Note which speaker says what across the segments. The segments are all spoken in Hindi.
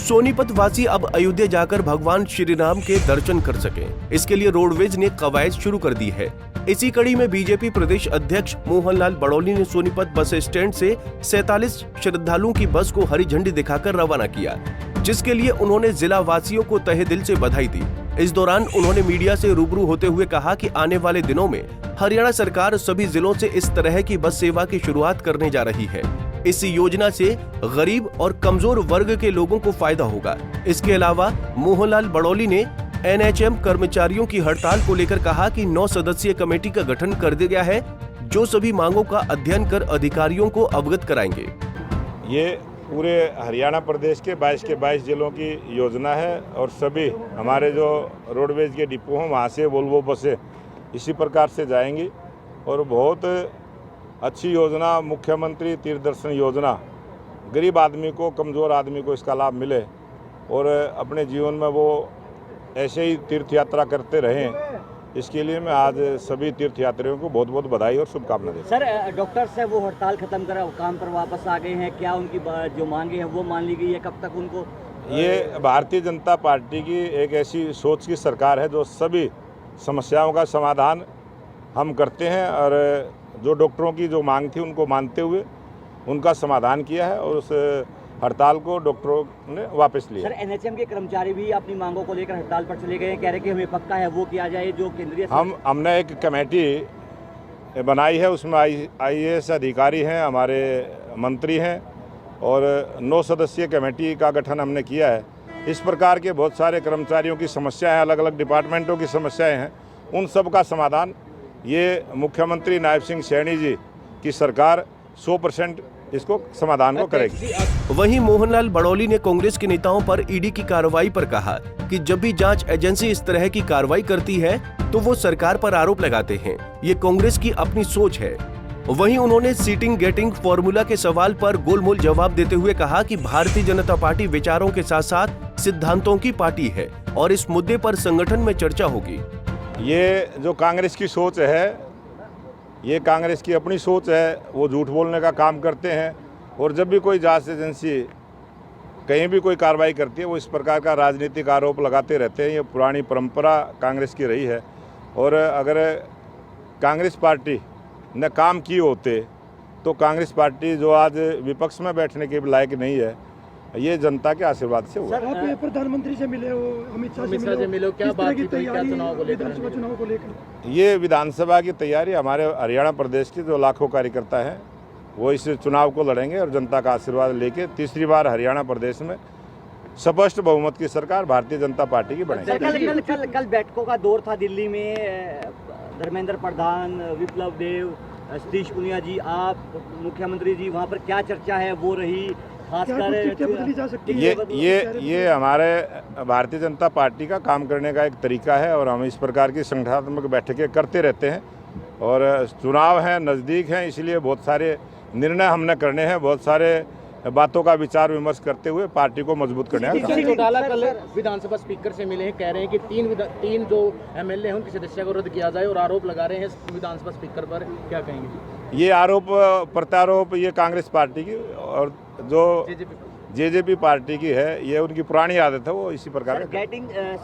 Speaker 1: सोनीपत वासी अब अयोध्या जाकर भगवान श्री राम के दर्शन कर सकें। इसके लिए रोडवेज ने कवायद शुरू कर दी है। इसी कड़ी में बीजेपी प्रदेश अध्यक्ष मोहनलाल बड़ौली ने सोनीपत बस स्टैंड से 47 श्रद्धालुओं की बस को हरी झंडी दिखाकर रवाना किया, जिसके लिए उन्होंने जिला वासियों को तहे दिल से बधाई दी। इस दौरान उन्होंने मीडिया से रूबरू होते हुए कहा कि आने वाले दिनों में हरियाणा सरकार सभी जिलों से इस तरह की बस सेवा की शुरुआत करने जा रही है। इस योजना से गरीब और कमजोर वर्ग के लोगों को फायदा होगा। इसके अलावा मोहनलाल बड़ौली ने एनएचएम कर्मचारियों की हड़ताल को लेकर कहा कि 9 सदस्यीय कमेटी का गठन कर दिया गया है, जो सभी मांगों का अध्ययन कर अधिकारियों को अवगत कराएंगे।
Speaker 2: ये पूरे हरियाणा प्रदेश के 22 के 22 जिलों की योजना है और सभी हमारे जो रोडवेज के डिपो हैं वहाँ से वोल्वो बसें इसी प्रकार से जाएंगी और बहुत अच्छी योजना मुख्यमंत्री तीर्थ दर्शन योजना गरीब आदमी को, कमज़ोर आदमी को इसका लाभ मिले और अपने जीवन में वो ऐसे ही तीर्थ यात्रा करते रहें। इसके लिए मैं आज सभी तीर्थयात्रियों को बहुत बहुत बधाई और शुभकामनाएं देता हूं।
Speaker 3: सर, डॉक्टर साहब वो हड़ताल खत्म कर काम पर वापस आ गए हैं, क्या उनकी जो मांगे हैं वो मान ली गई है? कब तक उनको?
Speaker 2: ये भारतीय जनता पार्टी की एक ऐसी सोच की सरकार है जो सभी समस्याओं का समाधान हम करते हैं और जो डॉक्टरों की जो मांग थी उनको मानते हुए उनका समाधान किया है और उस हड़ताल को डॉक्टरों ने वापस लिया।
Speaker 3: सर, एनएचएम के कर्मचारी भी अपनी मांगों को लेकर हड़ताल पर चले गए हैं, कह रहे कि हमें पक्का है वो किया जाए जो केंद्रीय।
Speaker 2: हमने एक कमेटी बनाई है, उसमें आईएएस अधिकारी हैं, हमारे मंत्री हैं और 9 सदस्यीय कमेटी का गठन हमने किया है। इस प्रकार के बहुत सारे कर्मचारियों की समस्याएं, अलग अलग डिपार्टमेंटों की समस्याएं हैं, उन सब का समाधान ये मुख्यमंत्री नायब सिंह सैनी जी की सरकार 100% इसको समाधान को करेगी।
Speaker 1: वहीं मोहनलाल बड़ौली ने कांग्रेस के नेताओं पर ईडी की कार्रवाई पर कहा कि जब भी जांच एजेंसी इस तरह की कार्रवाई करती है तो वो सरकार पर आरोप लगाते हैं। ये कांग्रेस की अपनी सोच है। वहीं उन्होंने सीटिंग गेटिंग फॉर्मूला के सवाल पर गोलमोल जवाब देते हुए कहा कि भारतीय जनता पार्टी विचारों के साथ साथ सिद्धांतों की पार्टी है और इस मुद्दे पर संगठन में चर्चा होगी।
Speaker 2: ये जो कांग्रेस की सोच है, ये कांग्रेस की अपनी सोच है, वो झूठ बोलने का काम करते हैं और जब भी कोई जांच एजेंसी कहीं भी कोई कार्रवाई करती है वो इस प्रकार का राजनीतिक आरोप लगाते रहते हैं। ये पुरानी परंपरा कांग्रेस की रही है और अगर कांग्रेस पार्टी ने काम किए होते तो कांग्रेस पार्टी जो आज विपक्ष में बैठने के लायक नहीं है, ये जनता के आशीर्वाद से हुआ।
Speaker 4: सर, आप प्रधानमंत्री से मिले हो, अमित शाह से मिले हो, क्या बातचीत हुई, क्या चुनाव को लेकर?
Speaker 2: ये विधानसभा की तैयारी हमारे हरियाणा प्रदेश के जो लाखों कार्यकर्ता हैं वो इस चुनाव को लड़ेंगे और जनता का आशीर्वाद लेके तीसरी बार हरियाणा प्रदेश में स्पष्ट बहुमत की सरकार भारतीय जनता पार्टी की बनेगी।
Speaker 3: कल बैठकों का दौर था दिल्ली में, धर्मेंद्र प्रधान, विप्लव देव, सतीश पुनिया जी, आप मुख्यमंत्री जी, वहाँ पर क्या चर्चा है वो रही?
Speaker 2: ये हमारे भारतीय जनता पार्टी का काम करने का एक तरीका है और हम इस प्रकार की संगठनात्मक बैठकें करते रहते हैं और चुनाव हैं, नज़दीक हैं, इसलिए बहुत सारे निर्णय हमने करने हैं, बहुत सारे बातों का विचार विमर्श करते हुए पार्टी को मजबूत करने का।
Speaker 5: चौटाला कल विधानसभा स्पीकर से मिले हैं, कह रहे हैं कि तीन जो एमएलए हैं उनकी सदस्यता को रद्द किया जाए और आरोप लगा रहे हैं विधानसभा स्पीकर पर, क्या कहेंगे?
Speaker 2: ये आरोप प्रत्यारोप ये कांग्रेस पार्टी की और जो जेजेपी पार्टी की है, ये उनकी पुरानी आदत है, वो इसी प्रकार का।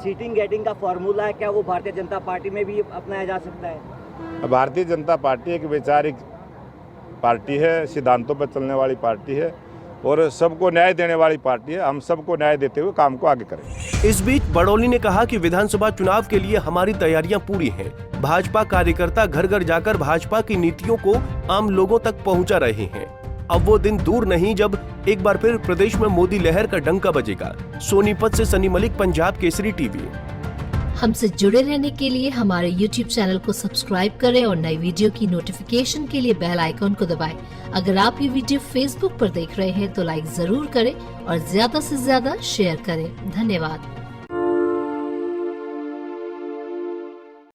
Speaker 3: सीटिंग गेटिंग का फॉर्मूला है, क्या वो भारतीय जनता पार्टी में भी अपनाया जा सकता है?
Speaker 2: भारतीय जनता पार्टी एक वैचारिक पार्टी है, सिद्धांतों पर चलने वाली पार्टी है और सबको न्याय देने वाली पार्टी है। हम सबको न्याय देते हुए काम को आगे करें।
Speaker 1: इस बीच बड़ौली ने कहा कि विधानसभा चुनाव के लिए हमारी तैयारियां पूरी हैं। भाजपा कार्यकर्ता घर घर जाकर भाजपा की नीतियों को आम लोगों तक पहुंचा रहे हैं। अब वो दिन दूर नहीं जब एक बार फिर प्रदेश में मोदी लहर का डंका बजेगा। सोनीपत से सनी मलिक, पंजाब केसरी टीवी।
Speaker 6: हमसे जुड़े रहने के लिए हमारे YouTube चैनल को सब्सक्राइब करें और नई वीडियो की नोटिफिकेशन के लिए बेल आइकॉन को दबाएं। अगर आप ये वीडियो Facebook पर देख रहे हैं तो लाइक जरूर करें और ज्यादा से ज्यादा शेयर करें। धन्यवाद।